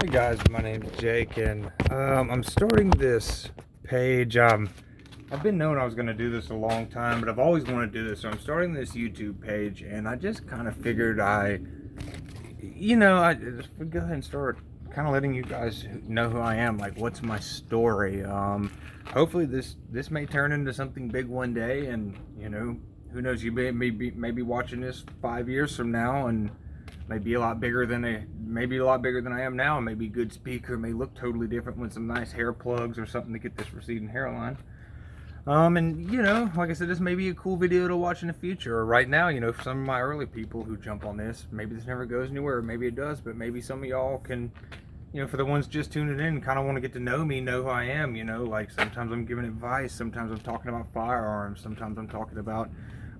Hey guys, my name's Jake, and I'm starting this page. I've been knowing I was going to do this a long time, but I've always wanted to do this. So I'm starting this YouTube page, and I just kind of figured I would go ahead and start kind of letting you guys know who I am. Like, what's my story? Hopefully this may turn into something big one day, and who knows? You may be watching this 5 years from now, and maybe a lot bigger than I am now. Maybe a good speaker, may look totally different with some nice hair plugs or something to get this receding hairline. And like I said, this may be a cool video to watch in the future. Or right now, for some of my early people who jump on this, maybe this never goes anywhere. Maybe it does, but maybe some of y'all can, for the ones just tuning in, kind of want to get to know me, know who I am. Like sometimes I'm giving advice, sometimes I'm talking about firearms, sometimes I'm talking about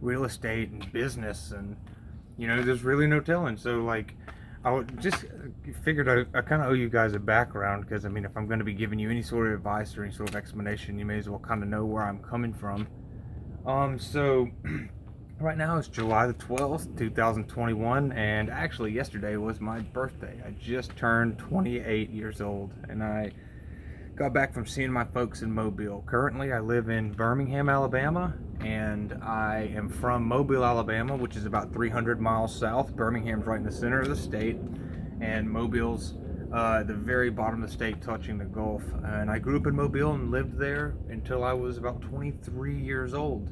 real estate and business, and there's really no telling. So like, I would just figured I kind of owe you guys a background, because I mean, if I'm going to be giving you any sort of advice or any sort of explanation, you may as well kind of know where I'm coming from. So right now it's July the 12th, 2021, and actually yesterday was my birthday. I just turned 28 years old, and I got back from seeing my folks in Mobile. Currently, I live in Birmingham, Alabama, and I am from Mobile, Alabama, which is about 300 miles south. Birmingham's right in the center of the state, and Mobile's the very bottom of the state, touching the Gulf. And I grew up in Mobile and lived there until I was about 23 years old.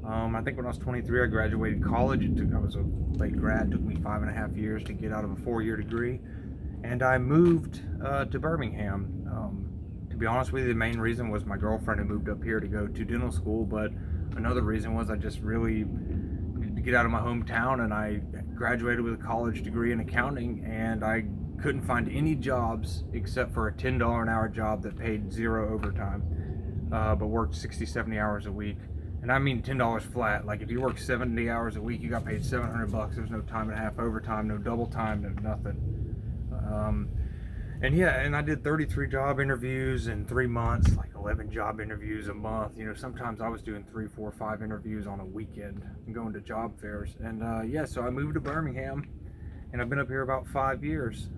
I think when I was 23, I graduated college. I was a late grad. It took me 5.5 years to get out of a 4-year degree, and I moved to Birmingham. To be honest with you, the main reason was my girlfriend had moved up here to go to dental school, but another reason was I just really needed to get out of my hometown, and I graduated with a college degree in accounting, and I couldn't find any jobs except for a $10 an hour job that paid zero overtime, but worked 60, 70 hours a week. And I mean $10 flat. Like if you work 70 hours a week, you got paid $700. There was no time and a half overtime, no double time, no nothing. And I did 33 job interviews in 3 months, like 11 job interviews a month. Sometimes I was doing 3, 4, 5 interviews on a weekend and going to job fairs. And so I moved to Birmingham, and I've been up here about 5 years.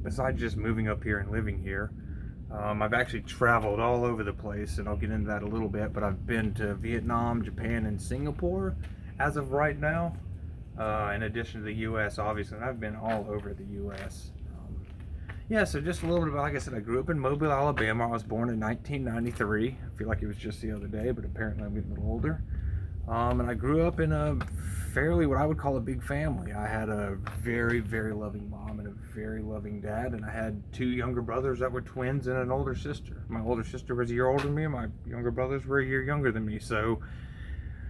Besides just moving up here and living here, I've actually traveled all over the place, and I'll get into that a little bit. But I've been to Vietnam, Japan, and Singapore as of right now, in addition to the U.S., obviously. And I've been all over the U.S. So just a little bit about, like I said, I grew up in Mobile, Alabama. I was born in 1993. I feel like it was just the other day, but apparently I'm getting a little older. And I grew up in a fairly, what I would call a big family. I had a very, very loving mom and a very loving dad, and I had 2 younger brothers that were twins and an older sister. My older sister was a year older than me, and my younger brothers were a year younger than me. So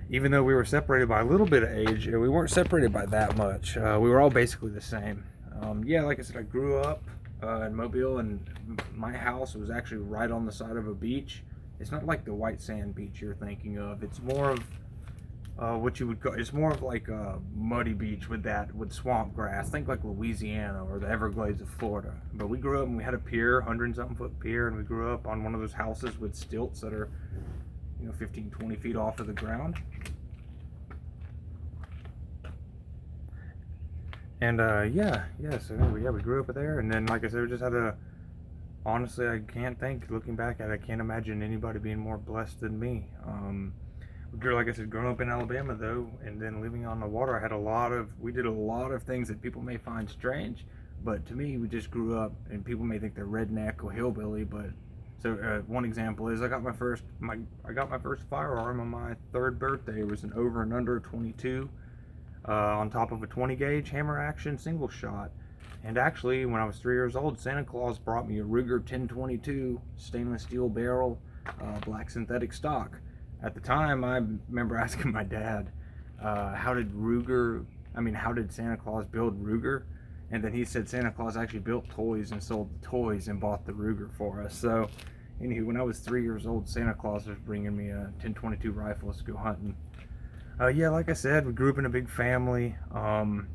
even though we were separated by a little bit of age, we weren't separated by that much. We were all basically the same. Like I said, I grew up in Mobile, and my house was actually right on the side of a beach. It's not like the white sand beach you're thinking of. It's more of what you would call, it's more of like a muddy beach with swamp grass. Think like Louisiana or the Everglades of Florida. But we grew up and we had a pier, 100-something foot pier, and we grew up on one of those houses with stilts that are 15, 20 feet off of the ground. And we grew up there, and then like I said, we just had honestly, I can't think, looking back at it, I can't imagine anybody being more blessed than me. Like I said, growing up in Alabama though, and then living on the water, we did a lot of things that people may find strange, but to me, we just grew up, and people may think they're redneck or hillbilly, but so one example is I got my first firearm on my 3rd birthday. It was an over and under 22. On top of a 20 gauge hammer action single shot. And actually, when I was 3 years old, Santa Claus brought me a Ruger 1022 stainless steel barrel, black synthetic stock. At the time, I remember asking my dad, how did Santa Claus build Ruger? And then he said Santa Claus actually built toys and sold the toys and bought the Ruger for us. So anywho, when I was 3 years old, Santa Claus was bringing me a 1022 rifle to go hunting. Like I said, we grew up in a big family, and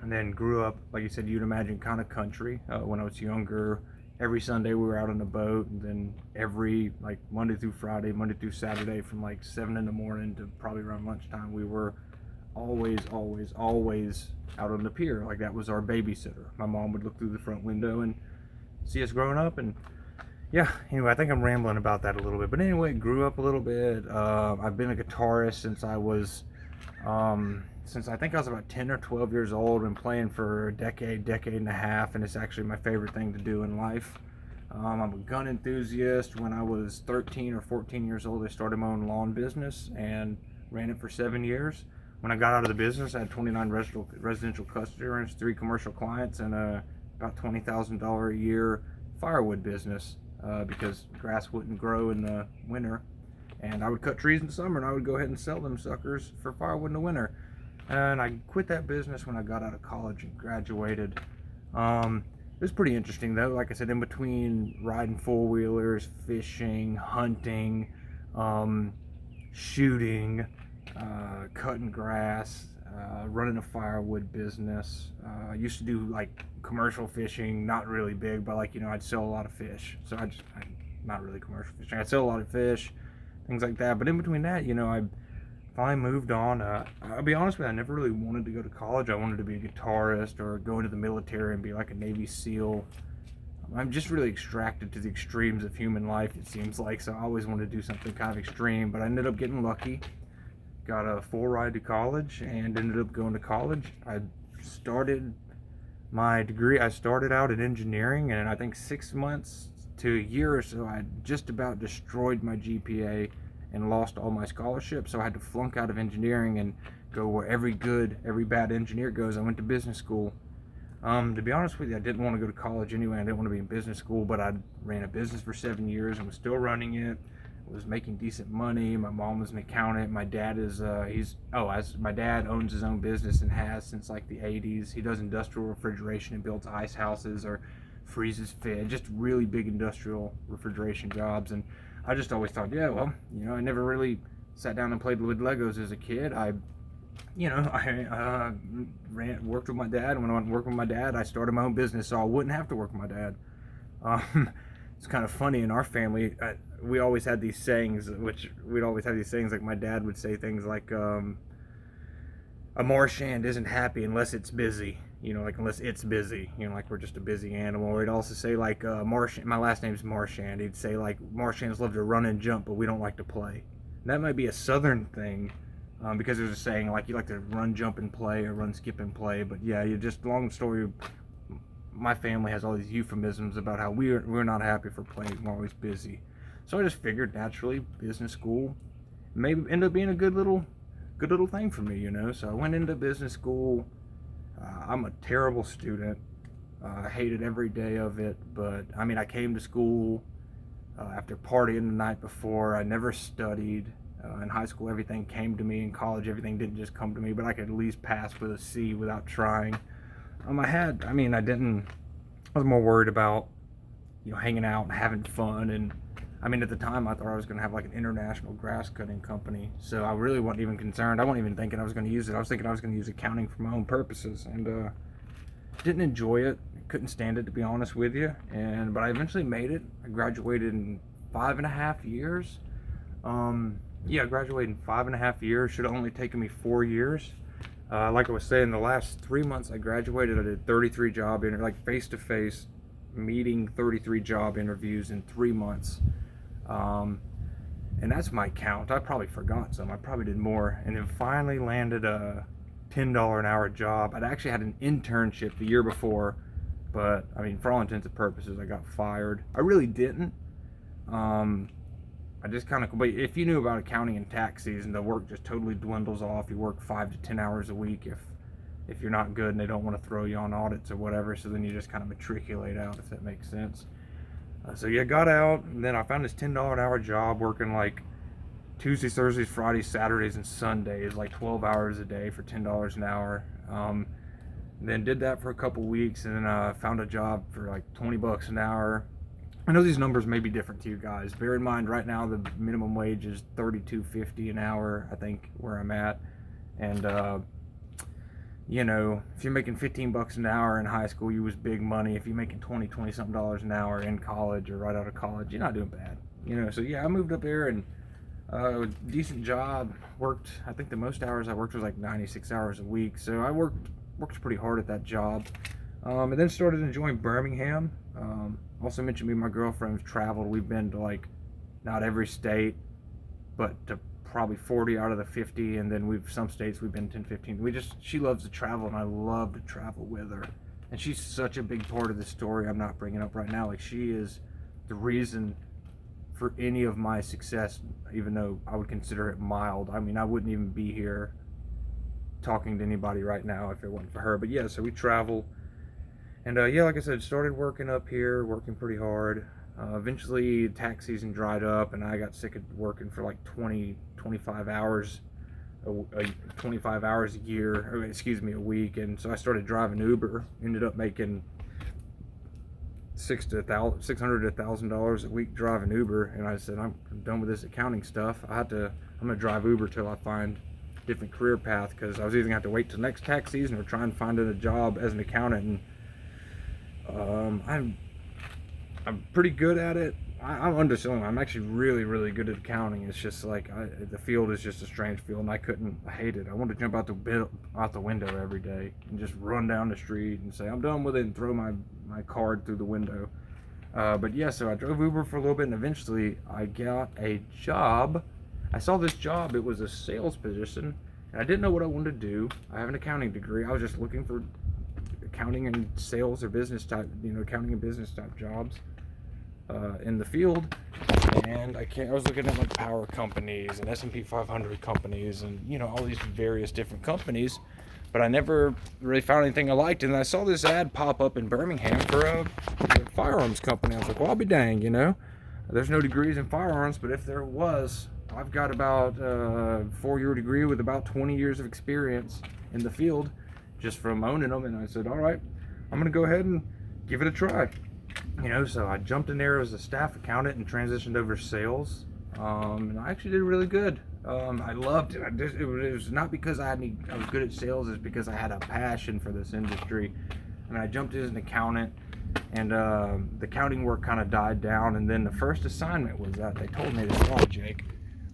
then grew up, like you said, you'd imagine, kind of country. When I was younger, every Sunday we were out on the boat, and then every, like, Monday through Saturday, from like 7 in the morning to probably around lunchtime, we were always out on the pier. Like, that was our babysitter. My mom would look through the front window and see us growing up. And yeah, anyway, I think I'm rambling about that a little bit. But anyway, grew up a little bit. I've been a guitarist since I think I was about 10 or 12 years old. Been playing for a decade and a half, and it's actually my favorite thing to do in life. I'm a gun enthusiast. When I was 13 or 14 years old, I started my own lawn business and ran it for 7 years. When I got out of the business, I had 29 residential customers, 3 commercial clients, and about $20,000 a year firewood business because grass wouldn't grow in the winter. And I would cut trees in the summer, and I would go ahead and sell them suckers for firewood in the winter. And I quit that business when I got out of college and graduated. It was pretty interesting though. Like I said, in between riding four-wheelers, fishing, hunting, shooting, cutting grass, running a firewood business. I used to do like commercial fishing, not really big, but like, I'd sell a lot of fish. So not really commercial fishing. I'd sell a lot of fish, things like that. But in between that, I finally moved on. I'll be honest with you, I never really wanted to go to college. I wanted to be a guitarist or go into the military and be like a Navy SEAL. I'm just really extracted to the extremes of human life, it seems like. So I always wanted to do something kind of extreme, but I ended up getting lucky. Got a full ride to college and ended up going to college. I started my degree. I started out in engineering, and I think 6 months to a year or so, I just about destroyed my GPA and lost all my scholarships. So I had to flunk out of engineering and go where every bad engineer goes. I went to business school. To be honest with you, I didn't want to go to college anyway. I didn't want to be in business school, but I ran a business for 7 years and was still running it. Was making decent money. My mom was an accountant. My dad my dad owns his own business and has since like the 80s. He does industrial refrigeration and builds ice houses or freezes fish, just really big industrial refrigeration jobs. And I just always thought, yeah, well, I never really sat down and played with Legos as a kid. I worked with my dad, and when I went to work with my dad, I started my own business so I wouldn't have to work with my dad. It's kind of funny in our family. We always had these sayings, like my dad would say things like, a marshand isn't happy unless it's busy. Like unless it's busy, like we're just a busy animal. Or he'd also say like, my last name's Marshand. He'd say like, Marshands love to run and jump, but we don't like to play. And that might be a southern thing, because there's a saying like you like to run, jump, and play, or run, skip, and play. But yeah, long story. My family has all these euphemisms about how we're not happy for playing. We're always busy. So I just figured naturally business school maybe ended up being a good little thing for me, So I went into business school. I'm a terrible student. I hated every day of it, but I came to school after partying the night before. I never studied. In high school, everything came to me. In college, everything didn't just come to me, but I could at least pass with a C without trying. I was more worried about, hanging out and having fun. And at the time I thought I was going to have like an international grass cutting company. So I really wasn't even concerned. I wasn't even thinking I was going to use it. I was thinking I was going to use accounting for my own purposes, and didn't enjoy it. Couldn't stand it, to be honest with you. But I eventually made it. I graduated in 5.5 years. I graduated in 5.5 years. Should have only taken me 4 years. Like I was saying, the last 3 months I graduated, I did 33 job face-to-face meeting, 33 job interviews in 3 months. And that's my count. I probably forgot some. I probably did more. And then finally landed a $10 an hour job. I'd actually had an internship the year before, but for all intents and purposes, I got fired. I really didn't. I just but if you knew about accounting and tax season, the work just totally dwindles off. You work 5 to 10 hours a week if you're not good and they don't want to throw you on audits or whatever. So then you just kind of matriculate out, if that makes sense. Got out, and then I found this $10 an hour job working like Tuesdays, Thursdays, Fridays, Saturdays, and Sundays, like 12 hours a day for $10 an hour. Then did that for a couple weeks, and then found a job for like $20 an hour. I know these numbers may be different to you guys. Bear in mind, right now the minimum wage is $32.50 an hour, I think, where I'm at. And if you're making $15 an hour in high school, you was big money. If you're making $20 something an hour in college or right out of college, you're not doing bad. So yeah, I moved up here and Decent job. Worked. I think the most hours I worked was like 96 hours a week. So I worked pretty hard at that job. And then started enjoying Birmingham. Also mentioned me and my girlfriend's traveled. We've been to like not every state, but to probably 40 out of the 50. And then some states we've been 10, 15. She loves to travel, and I love to travel with her. And she's such a big part of the story I'm not bringing up right now. Like, she is the reason for any of my success, even though I would consider it mild. I mean, I wouldn't even be here talking to anybody right now if it wasn't for her. But yeah, so we travel. And yeah, like I said, started working up here, working pretty hard. Eventually, tax season dried up, and I got sick of working for like 25 hours, 25 hours a year, or excuse me, a week. And so I started driving Uber. Ended up making $600 to $1,000 a week driving Uber. And I said, I'm done with this accounting stuff. I'm gonna drive Uber till I find a different career path, because I was either gonna have to wait till next tax season or try and find a job as an accountant. And I'm pretty good at it. I'm underselling. I'm actually really good at accounting. It's just like the field is just a strange field, and I hate it. I want to jump out the window every day and just run down the street and say I'm done with it and throw my card through the window. But yeah, so I drove Uber for a little bit, and eventually I got a job. I saw this job. It was a sales position, and I didn't know what I wanted to do. I have an accounting degree. I was just looking for accounting and sales or business type, accounting and business type jobs in the field. And I was looking at like power companies and S&P 500 companies and all these various different companies, but I never really found anything I liked. And I saw this ad pop up in Birmingham for a firearms company. I was like, well, I'll be dang, there's no degrees in firearms, but if there was, I've got about a 4-year degree with about 20 years of experience in the field just from owning them. And I said, all right, I'm gonna go ahead and give it a try. So I jumped in there as a staff accountant and transitioned over to sales. And I actually did really good. I loved it. It was not because I was good at sales, it's because I had a passion for this industry. And I jumped in as an accountant, and the accounting work kind of died down. And then the first assignment was that they told me this, oh, Jake,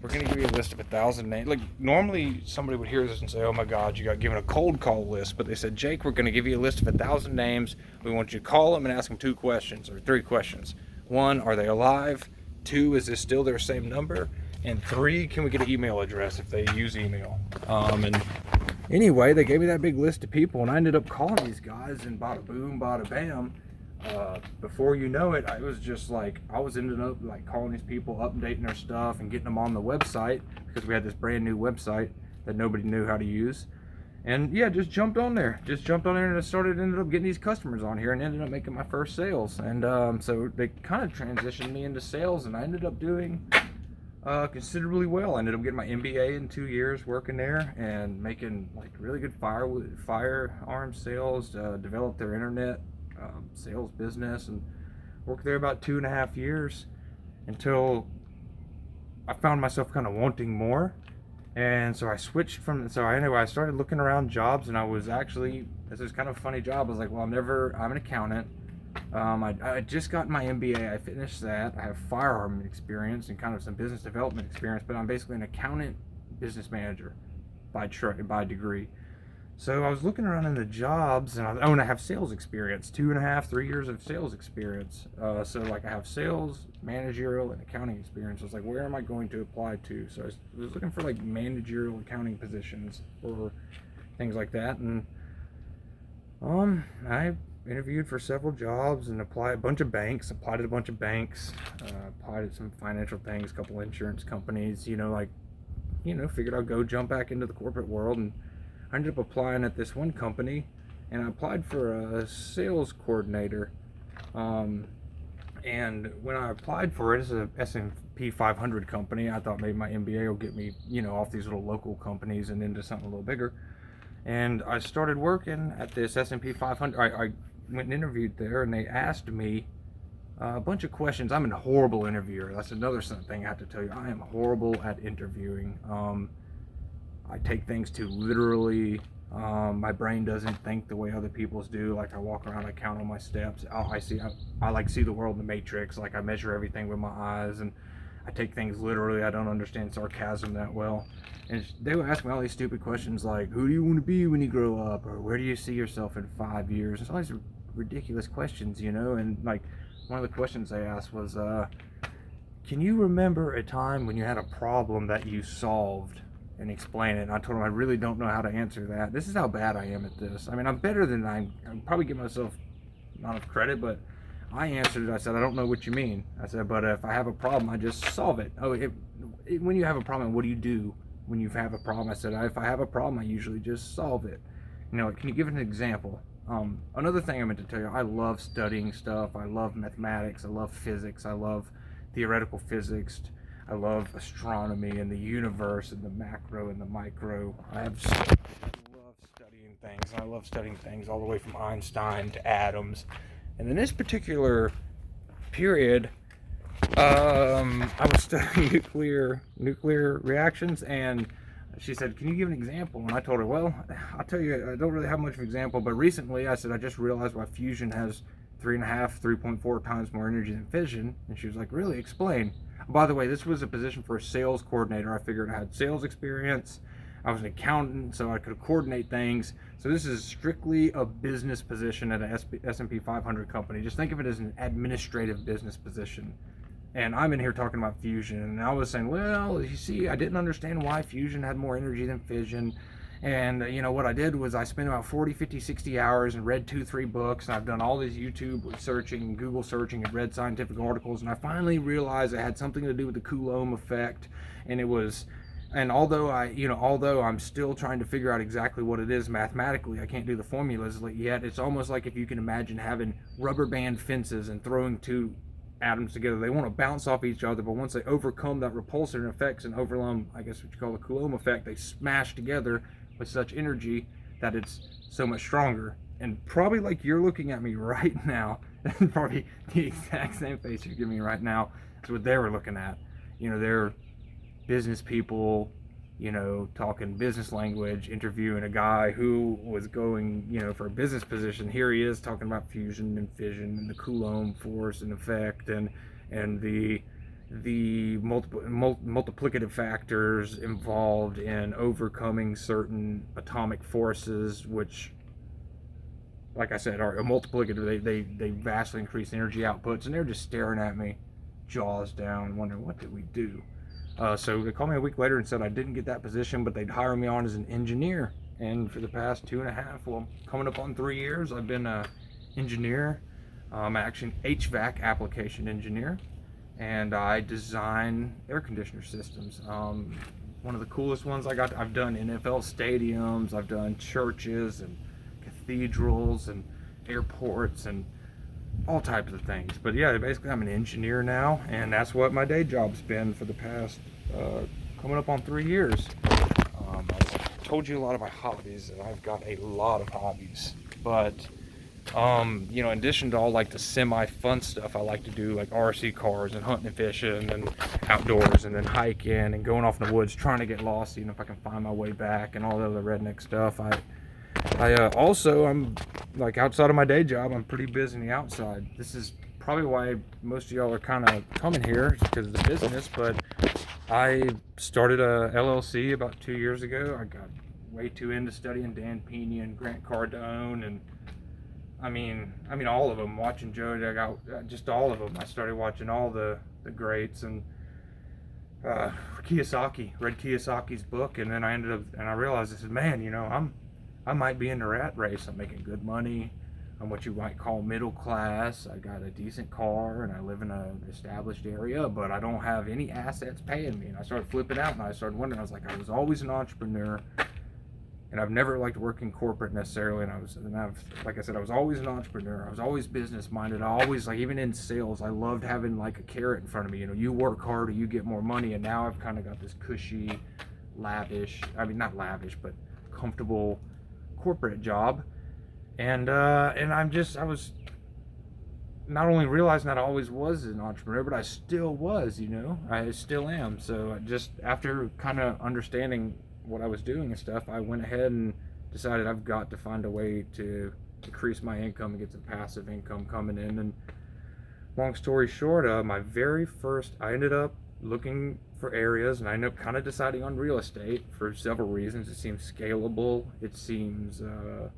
we're going to give you a list of 1,000 names. Like, normally somebody would hear this and say, oh my God, you got given a cold call list. But they said, Jake, we're going to give you a list of 1,000 names. We want you to call them and ask them 2 questions or 3 questions. 1, are they alive? 2, is this still their same number? And 3, can we get an email address if they use email? And anyway, they gave me that big list of people, and I ended up calling these guys, and bada boom, bada bam. Before you know it, I was just like, I was ended up like calling these people, updating their stuff and getting them on the website, because we had this brand new website that nobody knew how to use. And yeah, just jumped on there and I ended up getting these customers on here and ended up making my first sales. And so they kind of transitioned me into sales, and I ended up doing considerably well. I ended up getting my MBA in 2 years working there and making like really good firearm sales, developed their internet sales business, and worked there about 2.5 years until I found myself kind of wanting more. And so I switched I started looking around jobs, and this is kind of a funny job. I was like, well, I'm an accountant. I just got my MBA. I finished that. I have firearm experience and kind of some business development experience, but I'm basically an accountant business manager by degree. So I was looking around in the jobs, and I have sales experience, 2.5, 3 years of sales experience. So like I have sales, managerial, and accounting experience. I was like, where am I going to apply to? So I was looking for like managerial accounting positions or things like that. And I interviewed for several jobs and applied at a bunch of banks, applied at some financial things, a couple insurance companies, figured I'd go jump back into the corporate world. And I ended up applying at this one company, and I applied for a sales coordinator. And when I applied for it, it's a S&P 500 company. I thought maybe my MBA will get me, off these little local companies and into something a little bigger. And I started working at this S&P 500. I went and interviewed there, and they asked me a bunch of questions. I'm a horrible interviewer. That's another thing I have to tell you. I am horrible at interviewing. I take things too literally. My brain doesn't think the way other people's do. Like, I walk around, I count on my steps. I like see the world in the matrix. Like, I measure everything with my eyes, and I take things literally. I don't understand sarcasm that well. And they would ask me all these stupid questions like, who do you want to be when you grow up? Or where do you see yourself in 5 years? It's all these ridiculous questions, you know? And like one of the questions they asked was, can you remember a time when you had a problem that you solved and explain it? And I told them I really don't know how to answer that. This is how bad I am at this. I mean, I'm better than I probably give myself not enough credit, but I answered it. I said, I don't know what you mean. I said, but if I have a problem, I just solve it. Oh, when you have a problem, what do you do when you have a problem? I said, if I have a problem, I usually just solve it. You know, can you give an example? Another thing I meant to tell you, I love studying stuff. I love mathematics. I love physics. I love theoretical physics. I love astronomy and the universe and the macro and the micro. I love studying things. I love studying things all the way from Einstein to atoms. And in this particular period, I was studying nuclear reactions, and she said, can you give an example? And I told her, well, I'll tell you, I don't really have much of an example, but recently I said, I just realized why fusion has 3.5, 3.4 times more energy than fission. And she was like, really? Explain. By the way, this was a position for a sales coordinator. I figured I had sales experience. I was an accountant, so I could coordinate things. So this is strictly a business position at a S&P 500 company. Just think of it as an administrative business position. And I'm in here talking about fusion, and I was saying, well, you see, I didn't understand why fusion had more energy than fission. And you know what I did was I spent about 40, 50, 60 hours and read 2-3 books, and I've done all this YouTube searching, Google searching, and read scientific articles, and I finally realized it had something to do with the Coulomb effect. And it was, and although I'm still trying to figure out exactly what it is mathematically, I can't do the formulas yet. It's almost like if you can imagine having rubber band fences and throwing two atoms together. They want to bounce off each other, but once they overcome that repulsion effects and overcome, I guess what you call the Coulomb effect, they smash together with such energy that it's so much stronger. And probably like you're looking at me right now, and probably the exact same face you're giving me right now is what they were looking at. You know, they're business people, you know, talking business language, interviewing a guy who was going, you know, for a business position. Here he is talking about fusion and fission and the Coulomb force and effect and the multiplicative factors involved in overcoming certain atomic forces, which, like I said, are multiplicative. They vastly increase energy outputs, and they're just staring at me, jaws down, wondering what did we do. So they called me a week later and said I didn't get that position, but they'd hire me on as an engineer. And for the past 2.5, well, coming up on 3 years, I've been an engineer. I'm actually an HVAC application engineer, and I design air conditioner systems. One of the coolest ones I've done NFL stadiums, I've done churches and cathedrals and airports and all types of things. But yeah, basically I'm an engineer now, and that's what my day job's been for the past coming up on 3 years. I've told you a lot of my hobbies, and I've got a lot of hobbies, but you know, in addition to all like the semi-fun stuff I like to do, like RC cars and hunting and fishing and outdoors and then hiking and going off in the woods trying to get lost, even if I can find my way back, and all the other redneck stuff, I'm like, outside of my day job, I'm pretty busy on the outside. This is probably why most of y'all are kind of coming here, because of the business. But I started a LLC about 2 years ago. I got way too into studying Dan Pena and Grant Cardone, and I mean all of them. Watching Joe, I got just all of them. I started watching all the greats, and Kiyosaki. Read Kiyosaki's book, and then I realized, I said, man, you know, I might be in the rat race. I'm making good money. I'm what you might call middle class. I got a decent car, and I live in an established area, but I don't have any assets paying me. And I started flipping out, and I started wondering. I was like, I was always an entrepreneur, and I've never liked working corporate necessarily. Like I said, I was always an entrepreneur. I was always business minded. I always, like, even in sales, I loved having like a carrot in front of me. You know, you work harder, you get more money. And now I've kind of got this cushy, lavish. I mean, not lavish, but comfortable corporate job, and I was not only realizing that I always was an entrepreneur, but I still was, you know, I still am. So just after kind of understanding what I was doing and stuff, I went ahead and decided I've got to find a way to increase my income and get some passive income coming in. And long story short, I ended up looking for areas, and I ended up kind of deciding on real estate for several reasons. It seems scalable. It seems the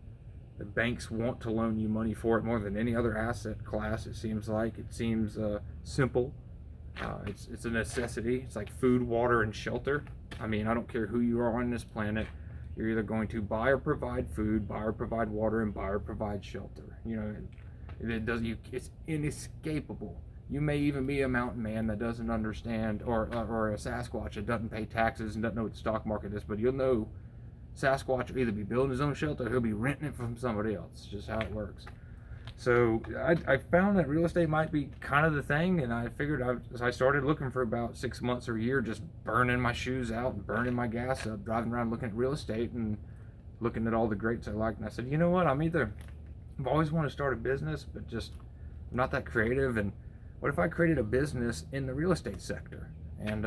banks want to loan you money for it more than any other asset class. It seems like it seems simple. It's a necessity. It's like food, water, and shelter. I mean, I don't care who you are on this planet. You're either going to buy or provide food, buy or provide water, and buy or provide shelter. You know, it does. It's inescapable. You may even be a mountain man that doesn't understand, or a Sasquatch that doesn't pay taxes and doesn't know what the stock market is. But you'll know Sasquatch will either be building his own shelter or he'll be renting it from somebody else. It's just how it works. So I found that real estate might be kind of the thing, and I figured I started looking for about 6 months or a year, just burning my shoes out and burning my gas up, driving around looking at real estate and looking at all the greats I liked. And I said, you know what, I've always wanted to start a business, but just I'm not that creative. And what if I created a business in the real estate sector? And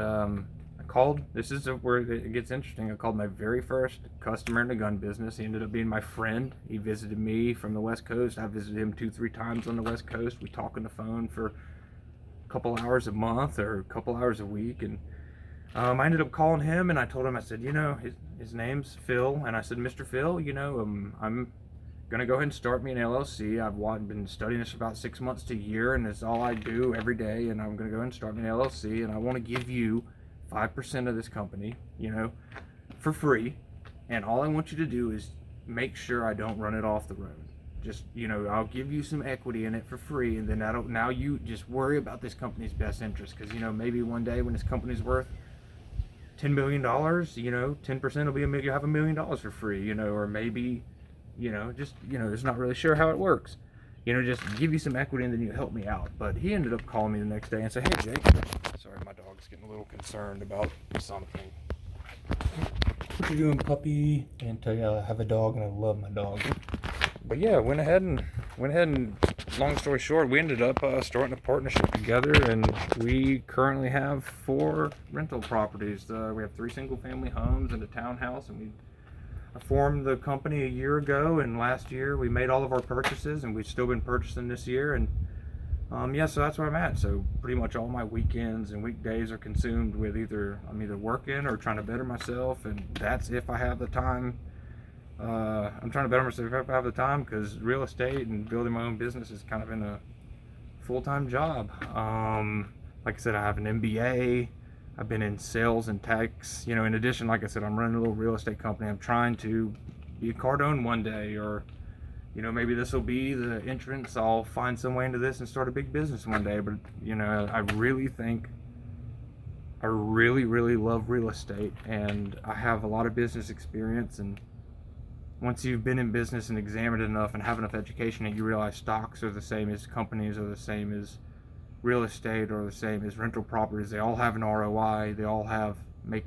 this is where it gets interesting. I called my very first customer in the gun business. He ended up being my friend. He visited me from the West Coast. I visited him 2-3 times on the West Coast. We talk on the phone for a couple hours a month or a couple hours a week. And I ended up calling him, and I told him, I said, you know, his name's Phil. And I said, Mr. Phil, you know, I'm going to go ahead and start me an LLC. I've been studying this for about 6 months to a year, and it's all I do every day. And I'm going to go ahead and start me an LLC, and I want to give you 5% of this company, you know, for free. And all I want you to do is make sure I don't run it off the road. Just, you know, I'll give you some equity in it for free, and then now you just worry about this company's best interest. Because, you know, maybe one day when this company's worth $10 million, you know, 10% will be you have $1 million for free, you know, or maybe, you know, just, you know, it's not really sure how it works. You know, just give you some equity and then you help me out. But he ended up calling me the next day and said, hey, Jake. Sorry, my dog's getting a little concerned about something. What you doing, puppy? I can't tell you I have a dog and I love my dog. But yeah, went ahead and long story short, we ended up starting a partnership together, and we currently have 4 rental properties. We have 3 single-family homes and a townhouse, and we formed the company a year ago, and last year we made all of our purchases, and we've still been purchasing this year. And yeah, so that's where I'm at. So pretty much all my weekends and weekdays are consumed with I'm either working or trying to better myself, and that's if I have the time. I'm trying to better myself if I have the time, because real estate and building my own business has kind of been a full-time job. Like I said, I have an MBA. I've been in sales and tax. You know, in addition, like I said, I'm running a little real estate company. I'm trying to be a Cardone one day, or, you know, maybe this will be the entrance. I'll find some way into this and start a big business one day. But, you know, I really love real estate, and I have a lot of business experience. And once you've been in business and examined enough and have enough education, that you realize stocks are the same as companies, are the same as real estate, or the same as rental properties. They all have an ROI. They all have they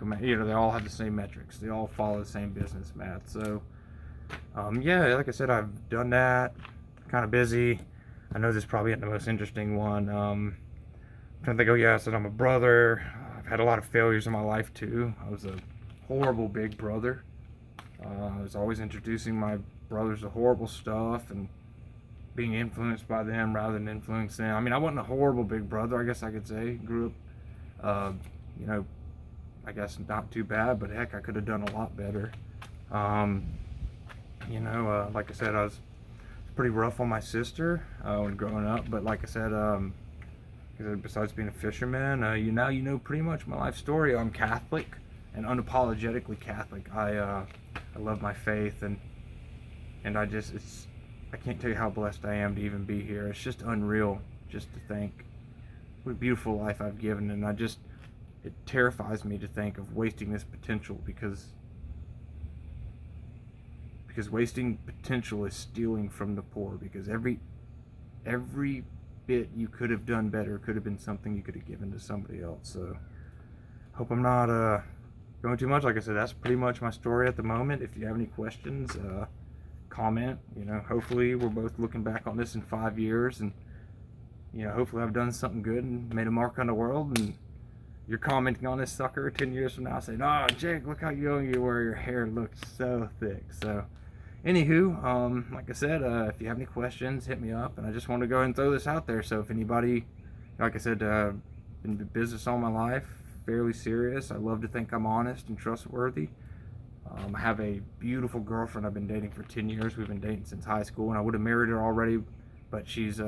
all have the same metrics. They all follow the same business math. So yeah, like I said, I've done that. Kind of busy. I know this probably isn't the most interesting one. I'm trying to think. Oh yeah, I said I'm a brother. I've had a lot of failures in my life too. I was a horrible big brother. I was always introducing my brothers to horrible stuff and being influenced by them rather than influencing them. I mean, I wasn't a horrible big brother, I guess I could say. Grew up, you know, I guess not too bad, but heck, I could have done a lot better. You know, like I said, I was pretty rough on my sister when growing up. But like I said, besides being a fisherman, you know pretty much my life story. I'm Catholic and unapologetically Catholic. I love my faith, and I can't tell you how blessed I am to even be here. It's just unreal just to think what a beautiful life I've given, and it terrifies me to think of wasting this potential, because wasting potential is stealing from the poor, because every bit you could have done better could have been something you could have given to somebody else. So hope I'm not going too much. Like I said, that's pretty much my story at the moment. If you have any questions, comment. You know, hopefully we're both looking back on this in 5 years, and you know, hopefully I've done something good and made a mark on the world, and you're commenting on this sucker 10 years from now saying, oh Jake, look how young you were, your hair looked so thick. So anywho, like I said, if you have any questions, hit me up. And I just want to go ahead and throw this out there. So if anybody, like I said, been in business all my life, fairly serious. I love to think I'm honest and trustworthy. I have a beautiful girlfriend I've been dating for 10 years. We've been dating since high school, and I would have married her already, but she's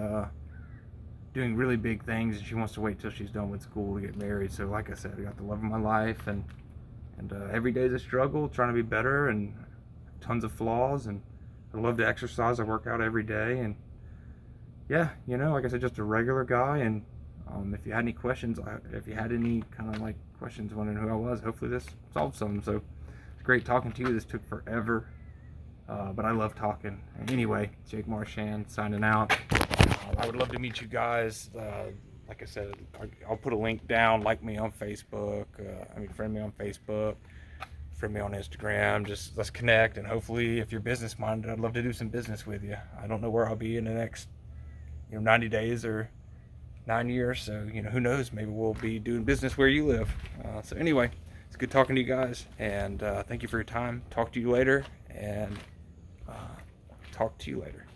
doing really big things, and she wants to wait till she's done with school to get married. So like I said, I got the love of my life, and every day is a struggle, trying to be better, and tons of flaws. And I love to exercise. I work out every day, and yeah, like I said, just a regular guy. And if you had any questions, if you had any kind of like questions wondering who I was, hopefully this solved some. So it's great talking to you. This took forever, but I love talking. Anyway, Jake Marchand signing out. I would love to meet you guys. Like I said, I'll put a link down. Like me on Facebook. Friend me on Facebook. Friend me on Instagram. Just let's connect. And hopefully, if you're business minded, I'd love to do some business with you. I don't know where I'll be in the next 90 days or 9 years. So who knows? Maybe we'll be doing business where you live. So anyway, it's good talking to you guys. And thank you for your time. Talk to you later. And talk to you later.